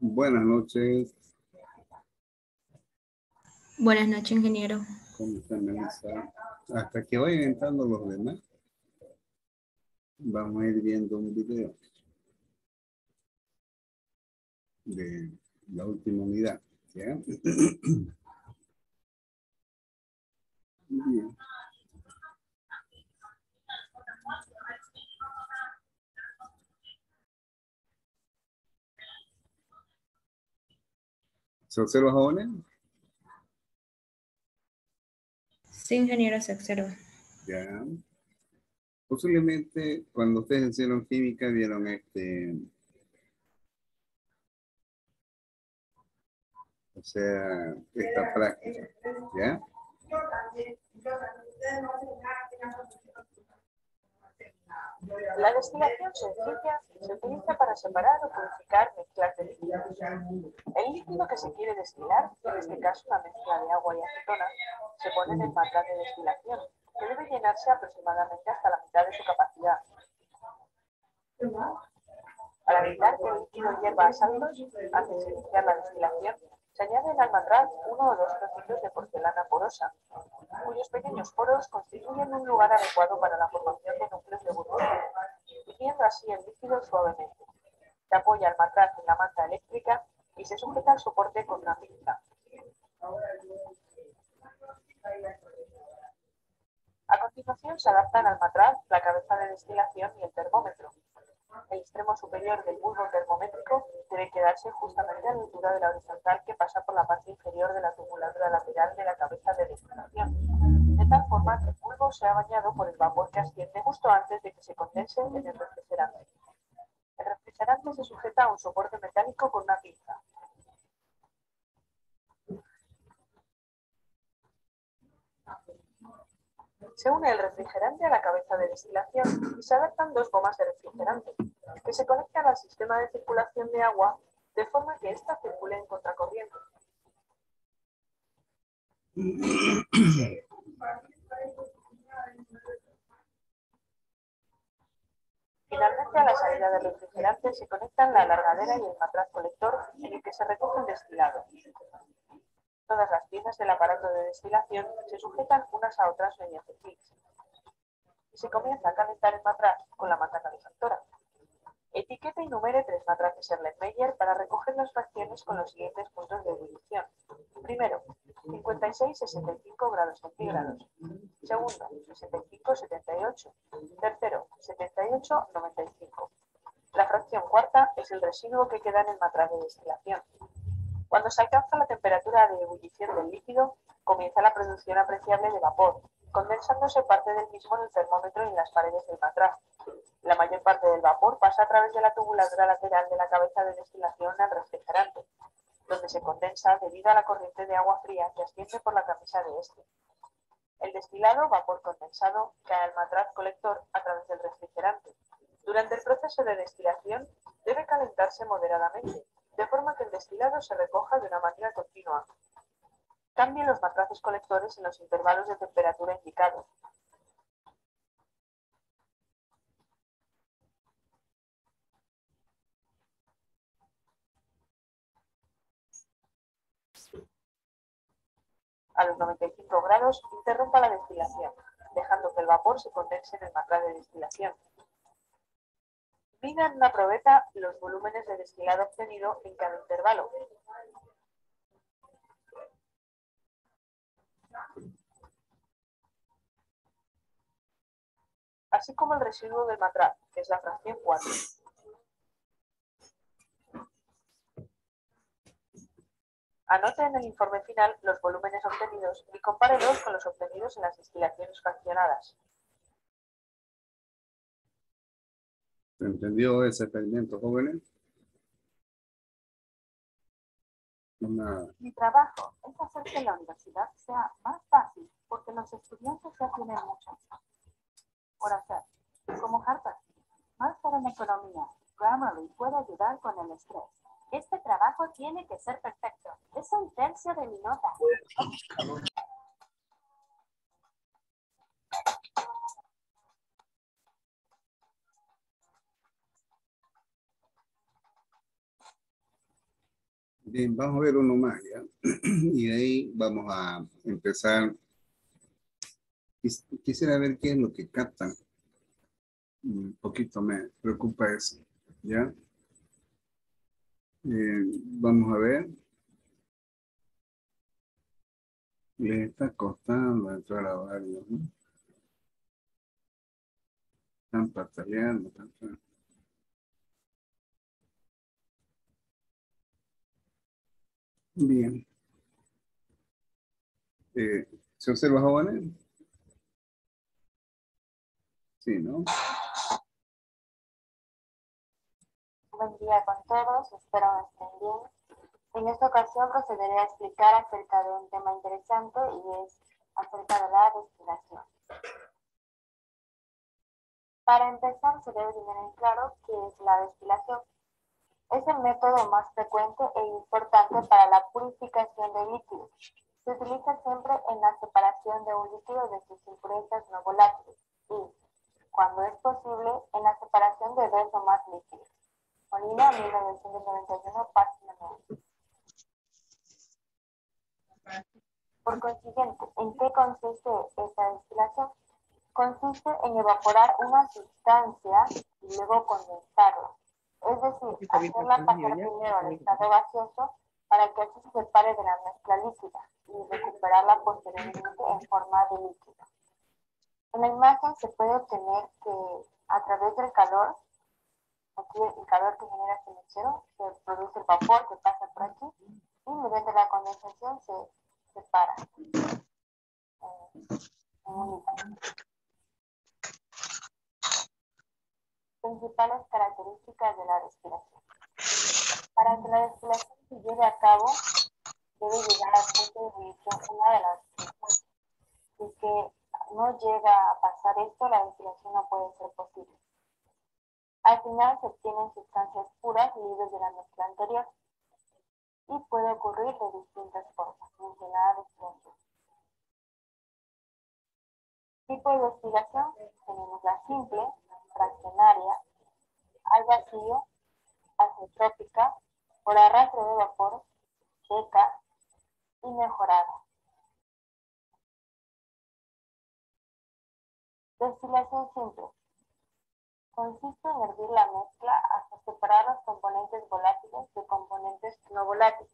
Buenas noches, Buenas noches, ingeniero. ¿cómo está Melissa? Hasta que vayan entrando los demás, vamos a ir viendo un video de la última unidad. ¿Ya? Bien. ¿Se observa, jóvenes? Sí, ingeniero, se observa. Ya. Posiblemente cuando ustedes hicieron química vieron o sea, esta práctica, ¿ya? La destilación sencilla se utiliza para separar o purificar mezclas de líquidos. El líquido que se quiere destilar, en este caso una mezcla de agua y acetona, se pone en el mantel de destilación, que debe llenarse aproximadamente hasta la mitad de su capacidad. Para evitar que el líquido hierva a saltos, antes de iniciar la destilación, se añaden al matraz 1 o 2 trocitos de porcelana porosa, cuyos pequeños poros constituyen un lugar adecuado para la formación de núcleos de burbuja, dividiendo así el líquido suavemente. Se apoya el matraz en la manta eléctrica y se sujeta al soporte con una pinza. A continuación se adaptan al matraz la cabeza de destilación y el termómetro. El extremo superior del bulbo termométrico debe quedarse justamente a la altura de la horizontal que pasa por la parte inferior de la tubuladura lateral de la cabeza de destilación, de tal forma que el bulbo sea bañado por el vapor que asciende justo antes de que se condense en el refrigerante. El refrigerante se sujeta a un soporte metálico con una pinza. Se une el refrigerante a la cabeza de destilación y se adaptan dos gomas de refrigerante, que se conectan al sistema de circulación de agua de forma que ésta circule en contracorriente. Finalmente, a la salida del refrigerante se conectan la alargadera y el matraz colector en el que se recoge el destilado. Todas las piezas del aparato de destilación se sujetan unas a otras mediante clics. Y se comienza a calentar el matraz con la manta calefactora. Etiquete y numere 3 matraces Erlenmeyer para recoger las fracciones con los siguientes puntos de ebullición. Primero, 56-65 grados centígrados. Segundo, 65-78. Tercero, 78-95. La fracción cuarta es el residuo que queda en el matraz de destilación. Cuando se alcanza la temperatura de ebullición del líquido, comienza la producción apreciable de vapor, condensándose parte del mismo en el termómetro y en las paredes del matraz. La mayor parte del vapor pasa a través de la tubuladura lateral de la cabeza de destilación al refrigerante, donde se condensa debido a la corriente de agua fría que asciende por la camisa de este. El destilado, vapor condensado, cae al matraz colector a través del refrigerante. Durante el proceso de destilación debe calentarse moderadamente, de forma que el destilado se recoja de una manera continua. Cambie los matraces colectores en los intervalos de temperatura indicados. A los 95 grados, interrumpa la destilación, dejando que el vapor se condense en el matraz de destilación. Mida en una probeta los volúmenes de destilado obtenido en cada intervalo. Así como el residuo del matraz, que es la fracción 4. Anote en el informe final los volúmenes obtenidos y compárelos con los obtenidos en las destilaciones fraccionadas. ¿Se entendió ese experimento, jóvenes? Mi trabajo es hacer que la universidad sea más fácil porque los estudiantes ya tienen muchas. por hacer, como Harper. Máster en economía. Grammarly puede ayudar con el estrés. Este trabajo tiene que ser perfecto. Es un tercio de mi nota. Bien, vamos a ver uno más, ¿ya? Y de ahí vamos a empezar. Quisiera ver qué es lo que captan. Un poquito me preocupa eso, ¿ya? Vamos a ver. Les está costando entrar a varios, ¿no? Están pataleando. Bien. ¿Se observa, jóvenes? Sí, ¿no? Buen día con todos, espero que estén bien. En esta ocasión procederé a explicar acerca de un tema interesante y es acerca de la destilación. Para empezar, se debe tener en claro qué es la destilación. Es el método más frecuente e importante para la purificación de líquidos. Se utiliza siempre en la separación de un líquido de sus impurezas no volátiles y, cuando es posible, en la separación de dos o más líquidos. Molina, 1991, página 9. Por consiguiente, ¿en qué consiste esta destilación? Consiste en evaporar una sustancia y luego condensarla. Es decir, hacerla pasar primero al estado gaseoso para que así se separe de la mezcla líquida y recuperarla posteriormente en forma de líquido. En la imagen se puede obtener que a través del calor, aquí el calor que genera este mechero, se produce el vapor que pasa por aquí y mediante la condensación se separa en un líquido. Principales características de la destilación. Para que la destilación se lleve a cabo, debe llegar al punto de ebullición una de las sustancias. Si que no llega a pasar esto, la destilación no puede ser posible. Al final se obtienen sustancias puras libres de la mezcla anterior y puede ocurrir de distintas formas, mencionada destilación. Tipo de destilación, tenemos la simple, fraccionaria, al vacío, azotrópica, por arrastre de vapor, seca y mejorada. Destilación simple. Consiste en hervir la mezcla hasta separar los componentes volátiles de componentes no volátiles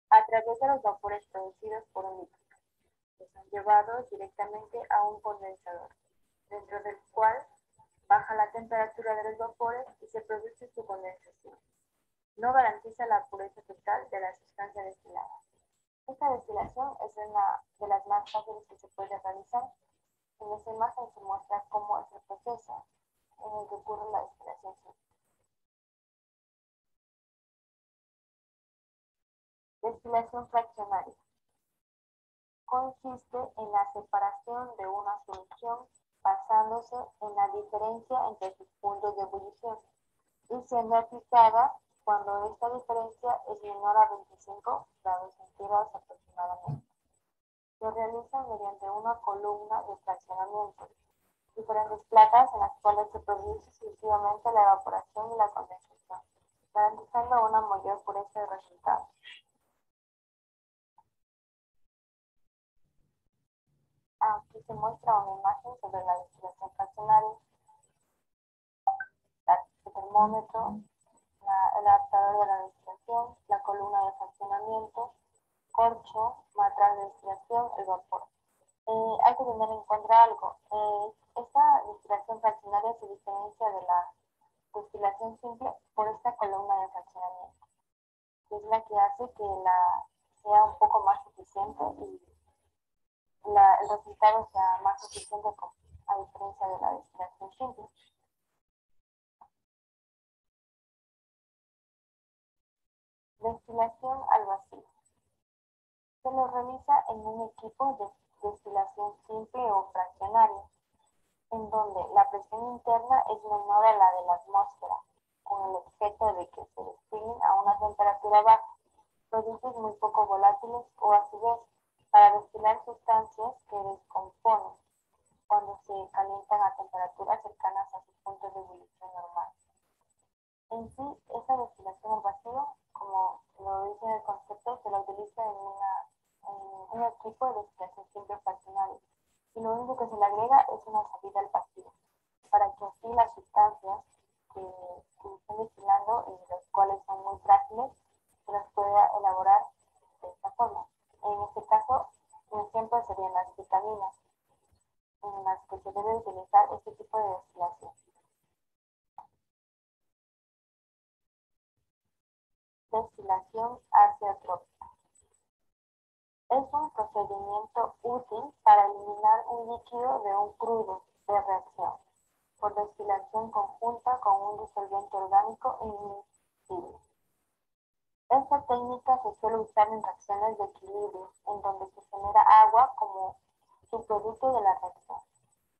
a través de los vapores producidos por un líquido, que son llevados directamente a un condensador, dentro del cual baja la temperatura de los vapores y se produce su condensación. No garantiza la pureza total de la sustancia destilada. Esta destilación es una de las más fáciles que se puede realizar. En esta imagen se muestra cómo es el proceso en el que ocurre la destilación simple. Destilación fraccionaria. Consiste en la separación de una solución basándose en la diferencia entre sus puntos de ebullición y siendo aplicada cuando esta diferencia es menor a 25 grados centígrados aproximadamente. Se realiza mediante una columna de fraccionamiento, diferentes placas en las cuales se produce exclusivamente la evaporación y la condensación, garantizando una mayor pureza de resultados. Aquí se muestra una imagen sobre la destilación fraccionaria, el termómetro, el adaptador de la destilación, la columna de fraccionamiento, corcho, matraz de destilación, el vapor. Hay que tener en cuenta algo. Esta destilación fraccionaria se diferencia de la destilación simple por esta columna de fraccionamiento, que es la que hace que sea un poco más eficiente y el resultado sea más eficiente a diferencia de la destilación simple. Destilación al vacío. Se lo realiza en un equipo de destilación simple o fraccionaria. en donde la presión interna es menor a la de la atmósfera, con el objeto de que se destinen a una temperatura baja productos muy poco volátiles o a su vez para destilar sustancias que descomponen cuando se calientan a temperaturas cercanas a su punto de ebullición normal. En sí, esa destilación al vacío, como lo dice el concepto, se la utiliza en un equipo de destilación simple fraccionaria y lo único que se le agrega es una salida al vacío, para que así las sustancias que estén destilando y los cuales son muy frágiles se las pueda elaborar de esta forma. En este caso, un ejemplo serían las vitaminas, en las que se debe utilizar este tipo de destilación. Destilación azeotrópica. Es un procedimiento útil para eliminar un líquido de un crudo de reacción por destilación conjunta con un disolvente orgánico inmiscible. Esta técnica se suele usar en reacciones de equilibrio, en donde se genera agua como subproducto de la reacción.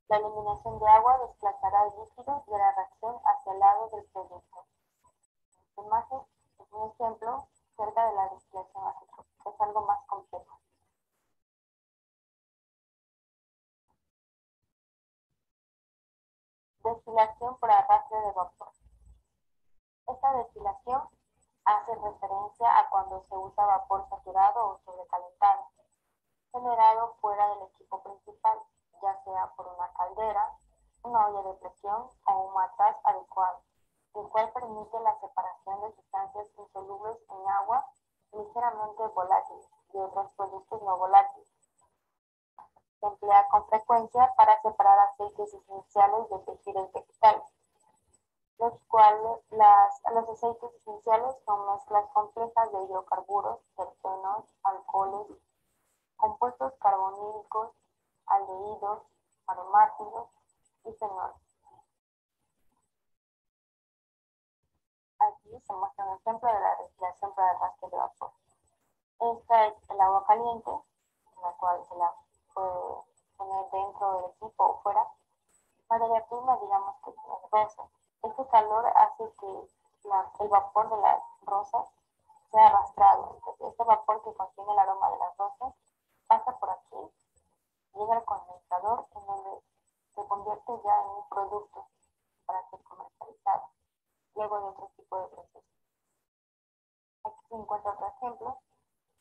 La eliminación de agua desplazará el líquido de la reacción hacia el lado del producto. Esta imagen es un ejemplo cerca de la destilación azeotrópica. Es algo más complejo. Destilación por arrastre de vapor. Esta destilación hace referencia a cuando se usa vapor saturado o sobrecalentado, generado fuera del equipo principal, ya sea por una caldera, una olla de presión o un matraz adecuado, el cual permite la separación de sustancias insolubles en agua ligeramente volátiles y otros productos no volátiles. Se emplea con frecuencia para separar aceites esenciales de tejidos vegetales, los aceites esenciales son mezclas complejas de hidrocarburos, terpenos, alcoholes, compuestos carbonílicos, aldehídos, aromáticos y fenoles. Aquí se muestra un ejemplo de la destilación por arrastre de vapor. Esta es el agua caliente, la cual se la puede poner dentro del equipo o fuera. Materia prima, digamos que las rosas. Este calor hace que el vapor de las rosas sea arrastrado. Entonces, este vapor que contiene el aroma de las rosas pasa por aquí, llega al condensador, en donde se convierte ya en un producto para ser comercializado, luego de otro tipo de procesos. Aquí se encuentra otro ejemplo,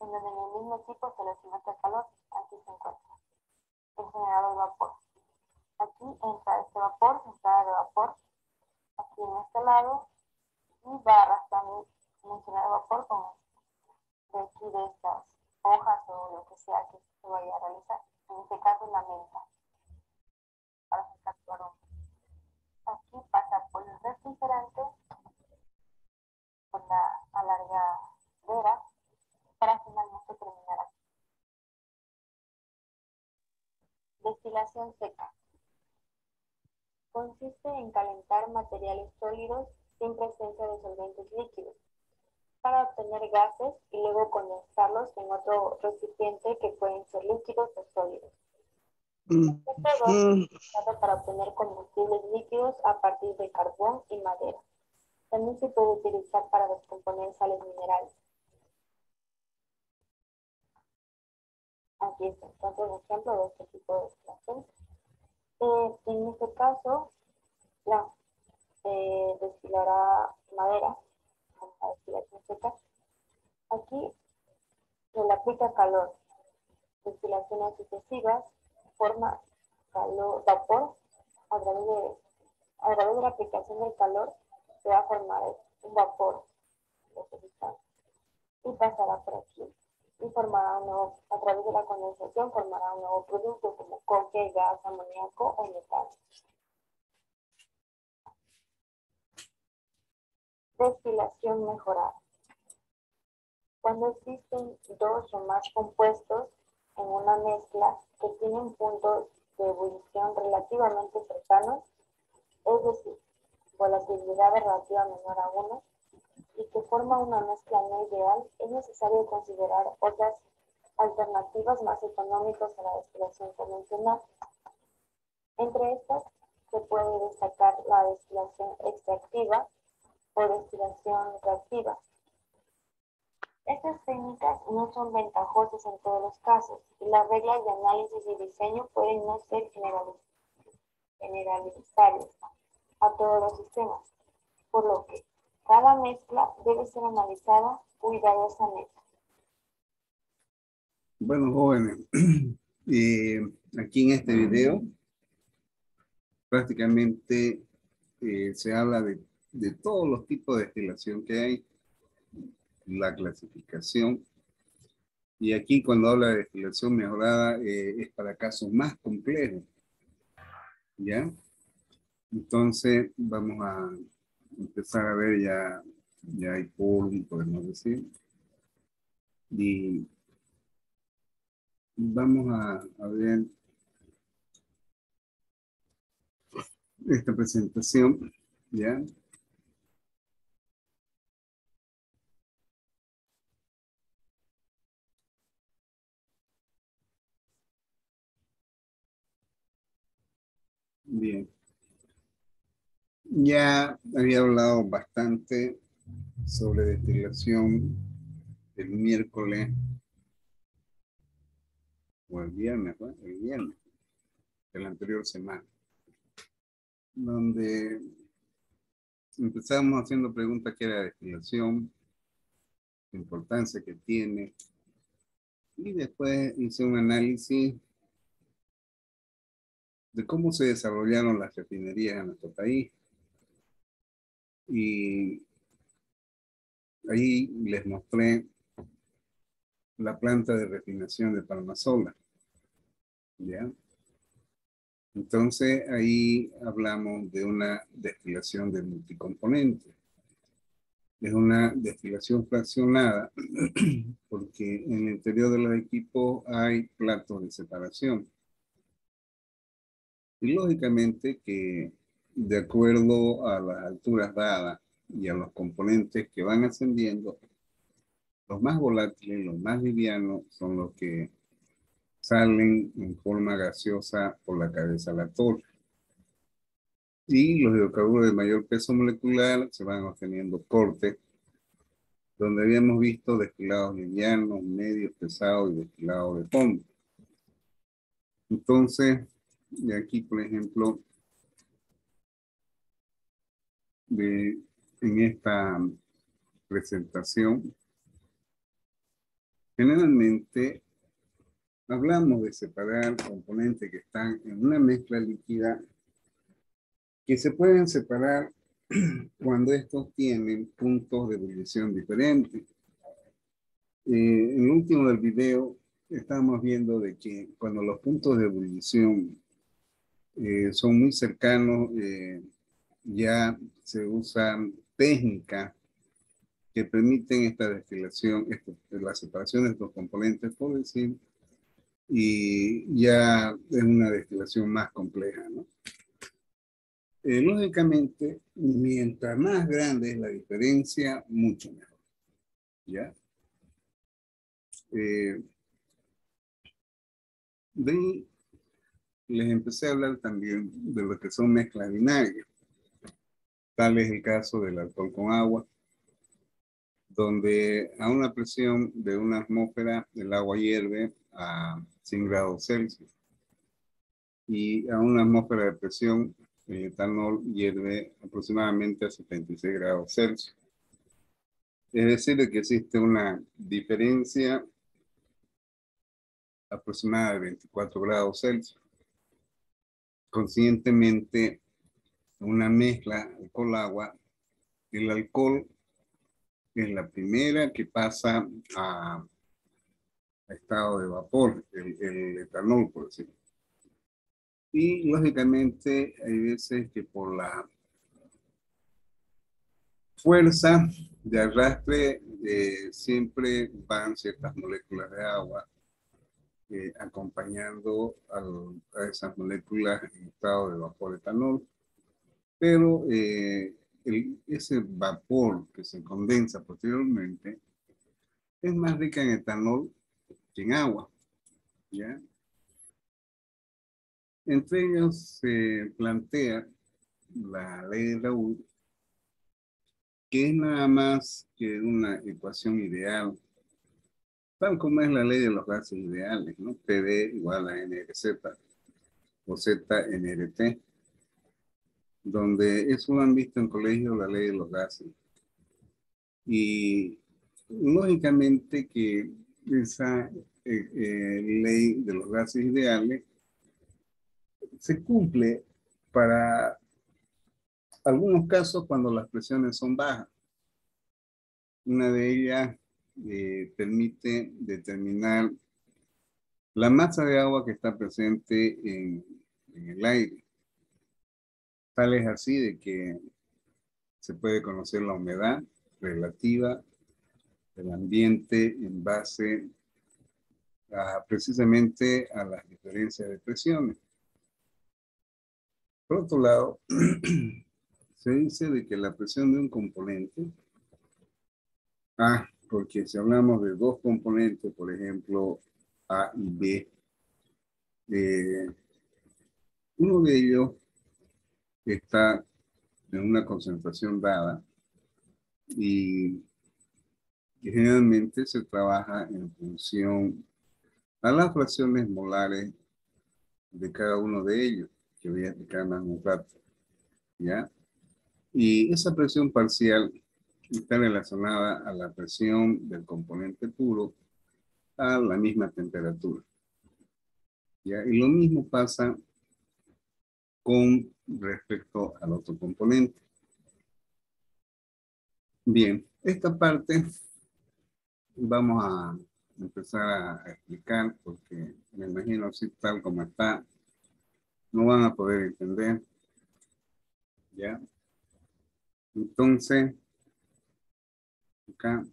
en donde en el mismo equipo se le somete el calor. Aquí se encuentra el generador de vapor. Aquí entra este vapor, entrada de vapor, aquí en este lado, y va arrastrando el generador de vapor con de aquí de estas hojas o lo que sea que se vaya a realizar. En este caso la menta, para sacar su aroma. Aquí pasa por el refrigerante, por la alargadera, para finalmente terminar aquí. Destilación seca. Consiste en calentar materiales sólidos sin presencia de solventes líquidos para obtener gases y luego condensarlos en otro recipiente que pueden ser líquidos o sólidos. Este proceso es usado para obtener combustibles líquidos a partir de carbón y madera. También se puede utilizar para descomponer sales minerales. Aquí está entonces un ejemplo de este tipo de destilación. En este caso, destilará madera, la destilación seca. Aquí se le aplica calor. Destilaciones sucesivas forma vapor a través de la aplicación del calor se va a formar un vapor de esta sustancia y pasará por aquí y formará un nuevo, a través de la condensación formará un nuevo producto como coque, gas, amoníaco o metal. Destilación mejorada. Cuando existen dos o más compuestos en una mezcla que tienen puntos de ebullición relativamente cercanos, es decir, volatilidad relativa menor a 1, y que forma una mezcla no ideal, es necesario considerar otras alternativas más económicas a la destilación convencional. Entre estas se puede destacar la destilación extractiva o destilación reactiva. Estas técnicas no son ventajosas en todos los casos y las reglas de análisis y diseño pueden no ser generalizables a todos los sistemas, por lo que cada mezcla debe ser analizada cuidadosamente. Bueno, jóvenes, aquí en este video prácticamente se habla de todos los tipos de destilación que hay, la clasificación, y aquí cuando habla de destilación mejorada es para casos más complejos, ¿ya? Entonces vamos a empezar a ver ya hay polvo, podemos decir, y vamos a ver esta presentación, ¿ya? Bien. Ya había hablado bastante sobre destilación el miércoles o el viernes, ¿no? El viernes de la anterior semana, donde empezamos haciendo preguntas qué era destilación, la importancia que tiene, y después hice un análisis de cómo se desarrollaron las refinerías en nuestro país. Y ahí les mostré la planta de refinación de Palmasola, ¿ya? Entonces ahí hablamos de una destilación de multicomponentes. Es una destilación fraccionada porque en el interior de los equipos hay platos de separación. Y lógicamente que de acuerdo a las alturas dadas y a los componentes que van ascendiendo, los más volátiles, los más livianos son los que salen en forma gaseosa por la cabeza a la torre. Y los hidrocarburos de mayor peso molecular se van obteniendo cortes, donde habíamos visto destilados livianos, medios, pesados y destilados de fondo. Entonces, de aquí, por ejemplo, en esta presentación, generalmente hablamos de separar componentes que están en una mezcla líquida que se pueden separar cuando estos tienen puntos de ebullición diferentes. En el último del video estábamos viendo de que cuando los puntos de ebullición son muy cercanos, ya se usan técnicas que permiten esta destilación, la separación de estos componentes, por decir, y ya es una destilación más compleja, ¿no? Lógicamente, mientras más grande es la diferencia, mucho mejor, ¿ya? De ahí les empecé a hablar también de lo que son mezclas binarias. Tal es el caso del alcohol con agua, donde a una presión de una atmósfera el agua hierve a 100 grados Celsius. Y a una atmósfera de presión el etanol hierve aproximadamente a 76 grados Celsius. Es decir, que existe una diferencia aproximada de 24 grados Celsius. Conscientemente, una mezcla alcohol-agua, el alcohol es la primera que pasa a estado de vapor, el etanol, por decirlo. Y lógicamente hay veces que por la fuerza de arrastre siempre van ciertas moléculas de agua acompañando a esas moléculas en estado de vapor etanol. Pero ese vapor que se condensa posteriormente es más rica en etanol que en agua, ¿ya? Entre ellos se plantea la ley de Raoult, que es nada más que una ecuación ideal, tal como es la ley de los gases ideales, ¿no? PD igual a NRZ o ZNRT, donde eso lo han visto en colegio, la ley de los gases. Y lógicamente que esa ley de los gases ideales se cumple para algunos casos cuando las presiones son bajas. Una de ellas permite determinar la masa de agua que está presente en el aire. Tal es así de que se puede conocer la humedad relativa del ambiente en base precisamente a las diferencias de presiones. Por otro lado, se dice de que la presión de un componente, porque si hablamos de dos componentes, por ejemplo, A y B, uno de ellos está en una concentración dada y generalmente se trabaja en función a las fracciones molares de cada uno de ellos, que voy a explicar más un rato, ¿ya? Y esa presión parcial está relacionada a la presión del componente puro a la misma temperatura, ¿ya? Y lo mismo pasa con respecto al otro componente. Bien, esta parte vamos a empezar a explicar porque me imagino así tal como está, no van a poder entender, ¿ya? Entonces, acá,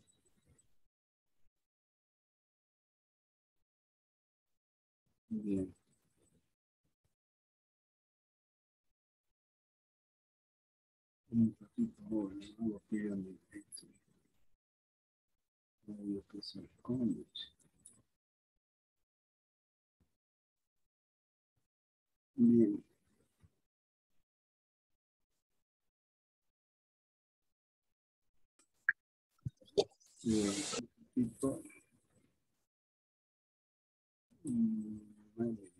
bien. Un poquito joven, no lo pidan de texto. No, que se esconde. Bien. Bien, un poquito. Vale,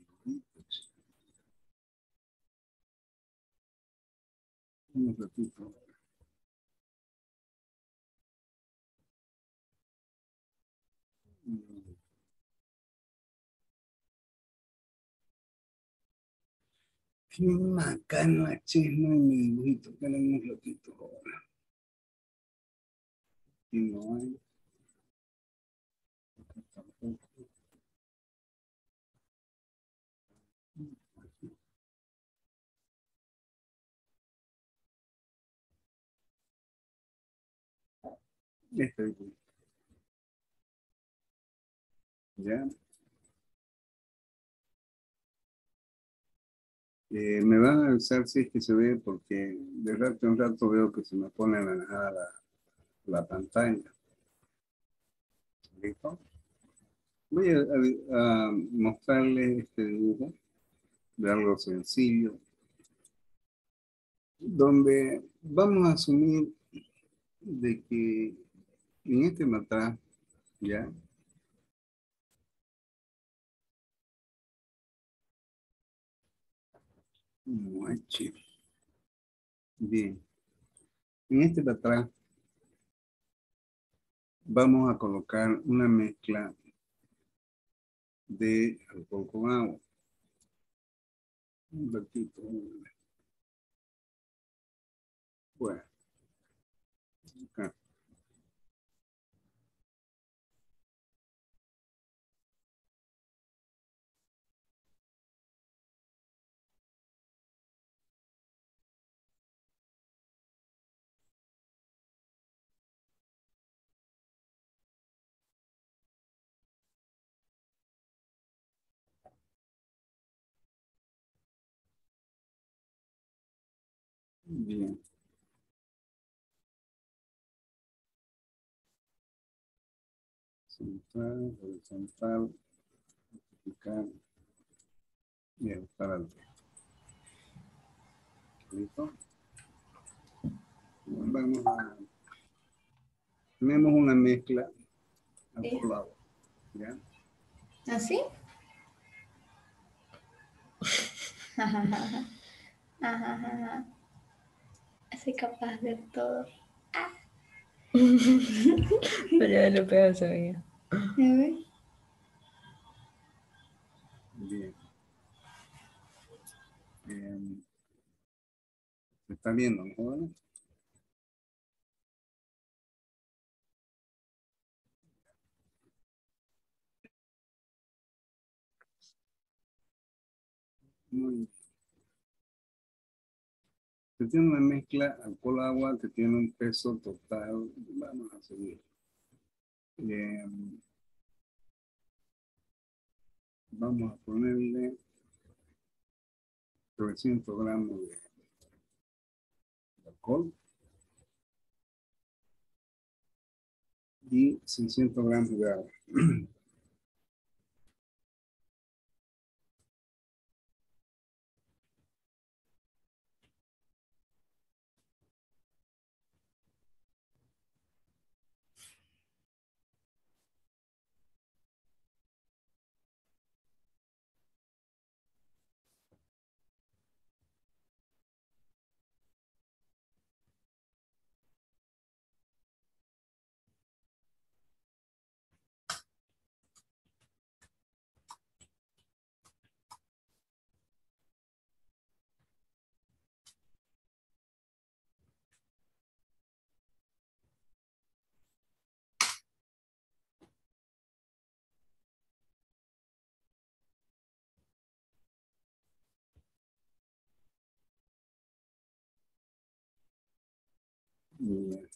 un ratito. Qué macana, chisme, mi dibujito, que era un ratito ahora. Y no hay. Tampoco. Este, ya. Me van a avisar si es que se ve, porque de rato en rato veo que se me pone anaranjada la pantalla. ¿Listo? Voy a mostrarles este dibujo de algo sencillo, donde vamos a asumir de que en este matraz, ya, muache. Bien, en este matraz vamos a colocar una mezcla de alcohol con agua. Un ratito. Bueno, acá. Bien. Central, horizontal, vertical. Bien, para el ¿listo? Vamos a... Tenemos una mezcla alcoholada, ¿ya? ¿Así? Ajá, ajá, ajá, ajá. Soy capaz de todo. Pero ya lo peor sabía. Bien. ¿Se está viendo, no, jóvenes? Muy bien. Se tiene una mezcla alcohol-agua que tiene un peso total, vamos a seguir. Vamos a ponerle 300 gramos de alcohol y 600 gramos de agua. Bien.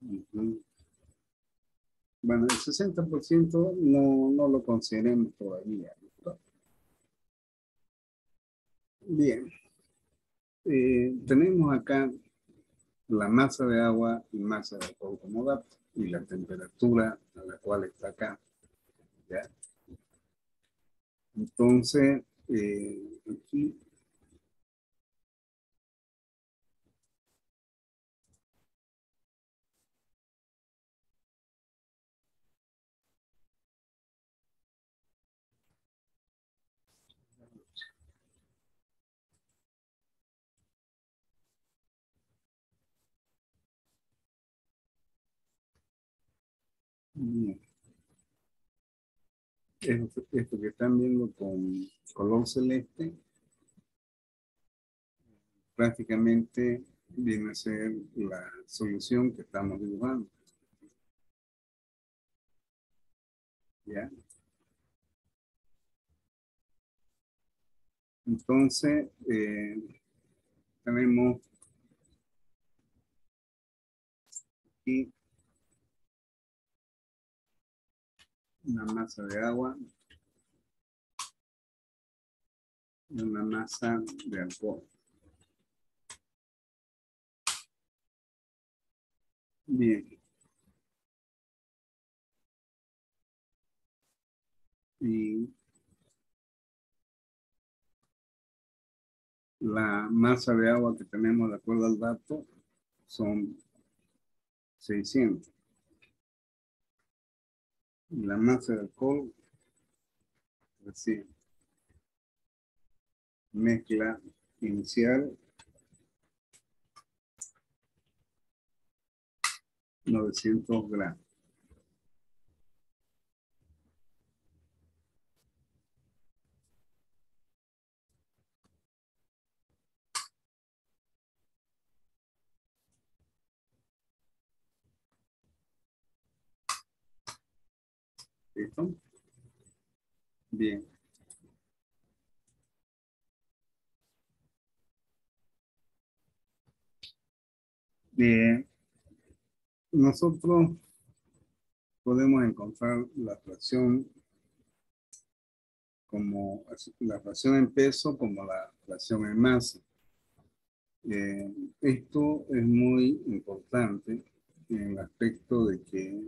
Ujú. Bueno, el 60% no lo consideremos todavía, ¿no? Bien. Tenemos acá la masa de agua y masa de alcohol como dato y la temperatura a la cual está acá, ¿ya? Entonces, aquí bien, esto que están viendo con color celeste prácticamente viene a ser la solución que estamos dibujando, ¿ya? Entonces, tenemos aquí una masa de agua y una masa de alcohol. Bien. Y la masa de agua que tenemos de acuerdo al dato son 600. Y la masa de alcohol, así, mezcla inicial 900 gramos. ¿Listo? Bien. Nosotros podemos encontrar la fracción como la fracción en peso como la fracción en masa. Esto es muy importante en el aspecto de que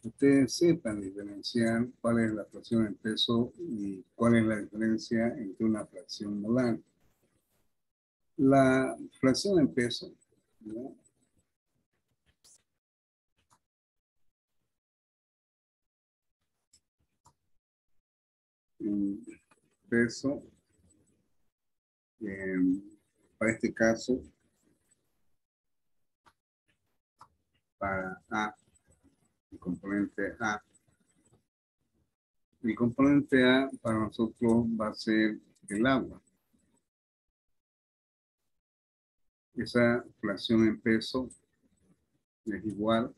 ustedes sepan diferenciar cuál es la fracción en peso y cuál es la diferencia entre una fracción molar. La fracción en peso, ¿no? En peso, para este caso, para A, el componente A. El componente A para nosotros va a ser el agua. Esa fracción en peso es igual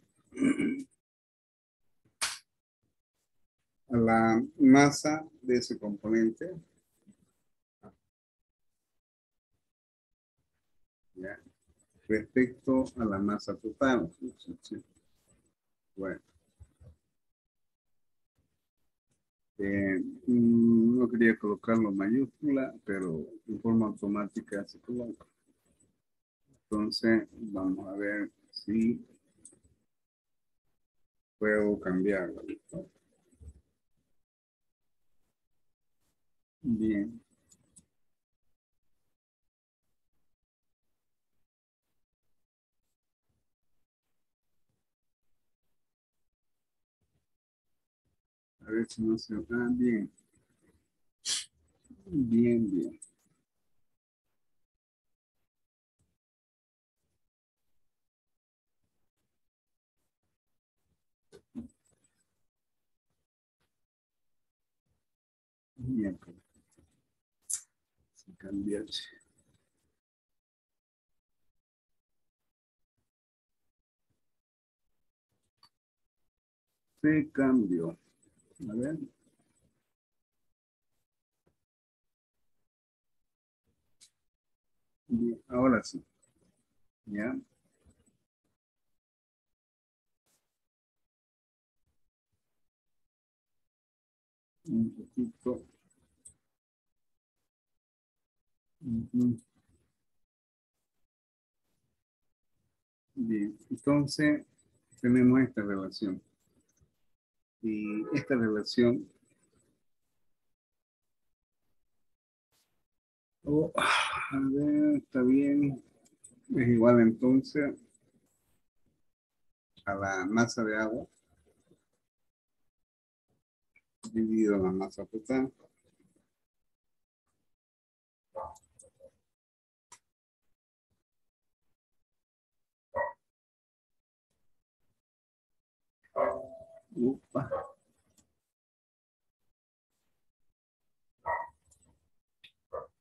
a la masa de ese componente, ¿ya? Respecto a la masa total. Bueno, no quería colocarlo en mayúscula, pero en forma automática se coloca. Entonces, vamos a ver si puedo cambiarlo. Bien. A ver si no se... Ah, bien. Bien, bien. Bien. Se cambió. Se cambió. A ver. Bien, ahora sí. Ya. Un poquito. Ujú. Bien. Entonces, tenemos esta relación. Y esta relación, a ver, está bien, es igual entonces a la masa de agua dividido en la masa total. Upa.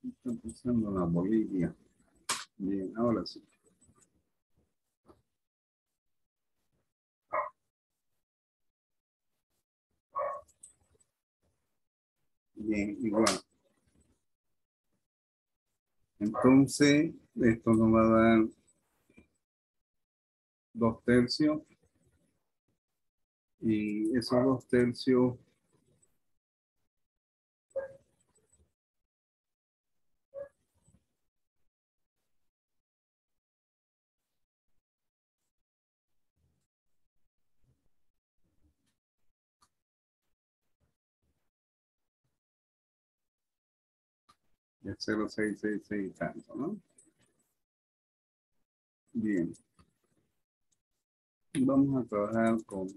Está empezando la Bolivia. Bien, ahora sí. Bien, igual. Entonces, esto nos va a dar 2/3. Y esos 2/3, de 0,666 y tanto, ¿no? Bien. Vamos a trabajar con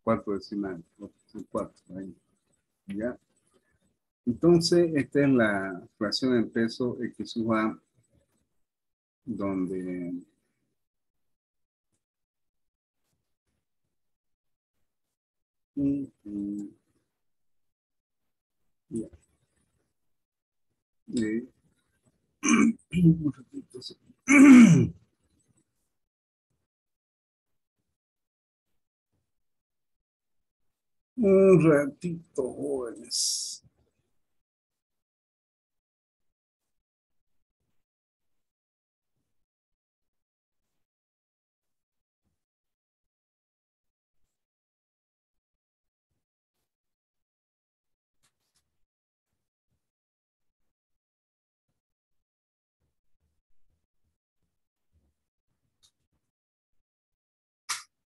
4 decimales. 4, ahí. ¿Ya? Entonces, esta es la fracción en peso X sub A, donde ya, un ratito, sí. Un ratito, jóvenes.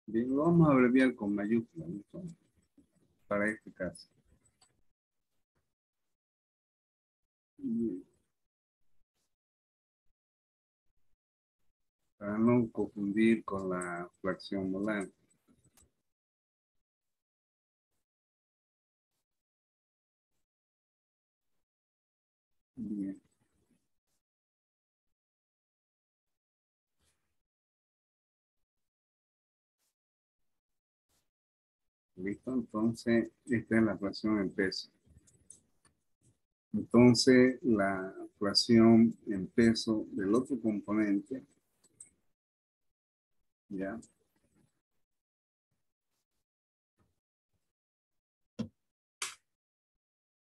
Bien, lo vamos a abreviar con mayúsculas, ¿no? Para este caso. Bien. Para no confundir con la fracción molar. Bien. ¿Listo? Entonces, esta es la fracción en peso. Entonces, la fracción en peso del otro componente, ¿ya?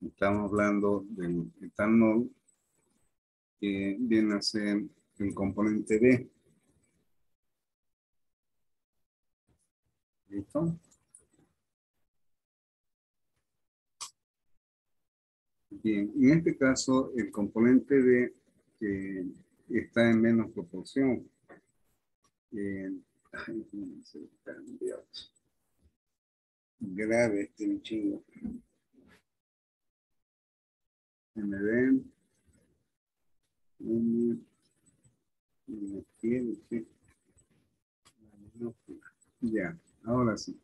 Estamos hablando del etanol, que viene a ser el componente B. ¿Listo? Bien, en este caso, el componente B está en menos proporción. Ay, no se cambió. Grave este chingo. MB, ya, ahora sí.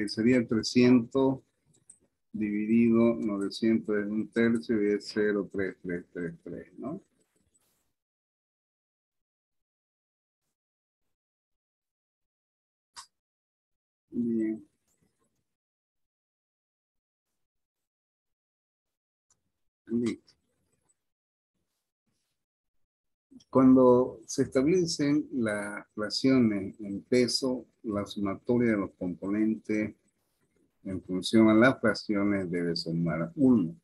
Sería 300 dividido 900 es un tercio y es 0,3333, ¿no? Bien. Listo. Cuando se establecen las fracciones en peso, la sumatoria de los componentes en función a las fracciones debe sumar 1.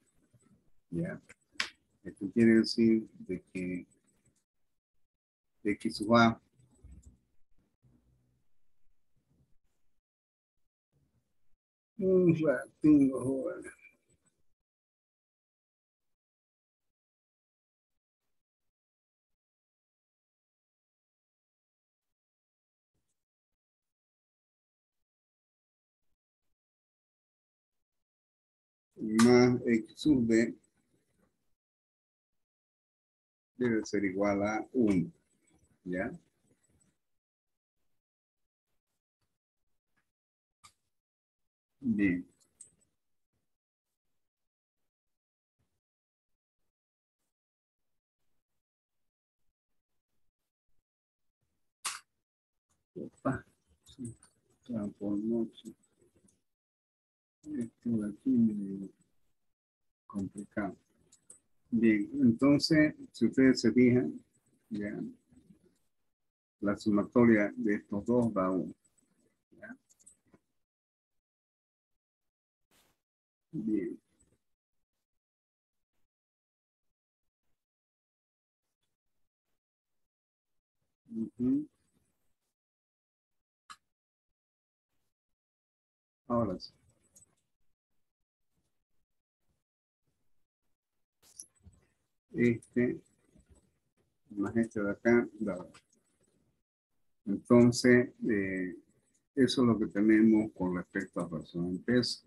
¿Ya? Esto quiere decir de que X sub A un ratito, joder. Más X sub B debe ser igual a 1. ¿Ya? Bien. Opa. Sí. Transformó. Sí. Esto de aquí medio complicado. Bien, entonces, si ustedes se fijan, ya, la sumatoria de estos dos da 1. ¿Ya? Bien. Ujú. Ahora sí. Este más este de acá da 2. Entonces, eso es lo que tenemos con respecto a fracción en peso.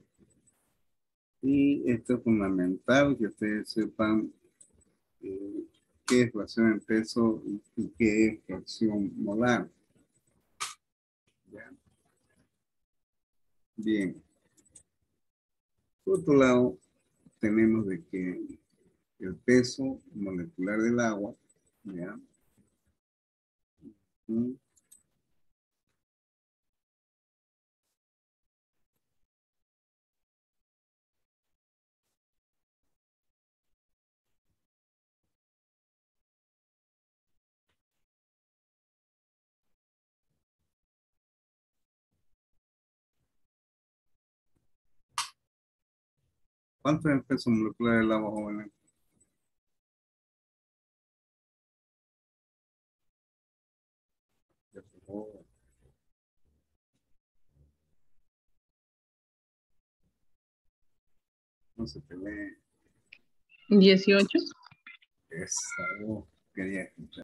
Y esto es fundamental que ustedes sepan eh, qué es fracción en peso y qué es fracción molar. ¿Ya? Bien. Por otro lado, tenemos de que el peso molecular del agua, ¿ya? Mm. ¿Cuánto es el peso molecular del agua, jóvenes? Oh, no se te ve 18. esa voz, quería escuchar.